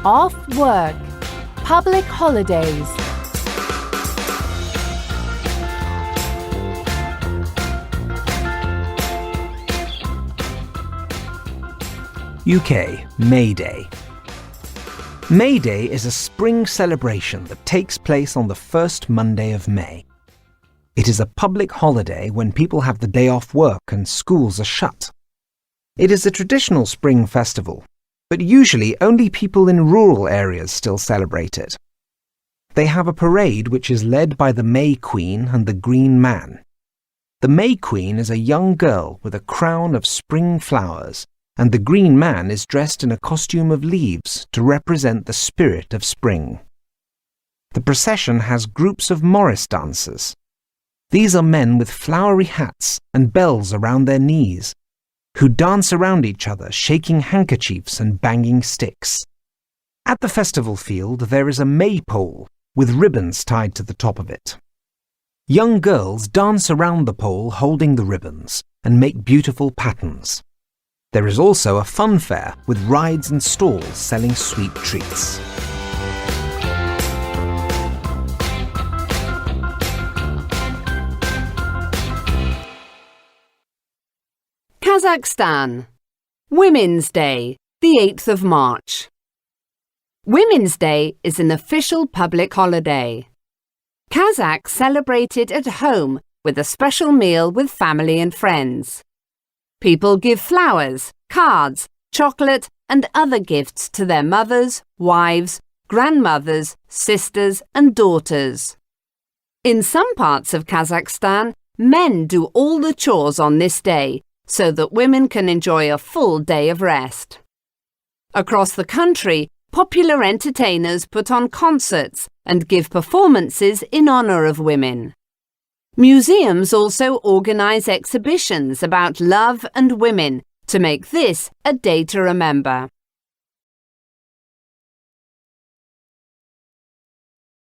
off work, public holidays. UK, May Day. May Day is a spring celebration that takes place on the first Monday of May. It is a public holiday when people have the day off work and schools are shut. It is a traditional spring festival, but usually only people in rural areas still celebrate it. They have a parade which is led by the May Queen and the Green Man. The May Queen is a young girl with a crown of spring flowers, and the Green Man is dressed in a costume of leaves to represent the spirit of spring. The procession has groups of Morris dancers. These are men with flowery hats and bells around their knees, who dance around each other, shaking handkerchiefs and banging sticks. At the festival field there is a maypole with ribbons tied to the top of it. Young girls dance around the pole holding the ribbons and make beautiful patterns. There is also a fun fair with rides and stalls selling sweet treats. Kazakhstan. Women's Day, the 8th of March. Women's Day is an official public holiday. Kazakhs celebrate it at home with a special meal with family and friends. People give flowers, cards, chocolate and other gifts to their mothers, wives, grandmothers, sisters and daughters. In some parts of Kazakhstan, men do all the chores on this day so that women can enjoy a full day of rest. Across the country, popular entertainers put on concerts and give performances in honor of women. Museums also organize exhibitions about love and women to make this a day to remember.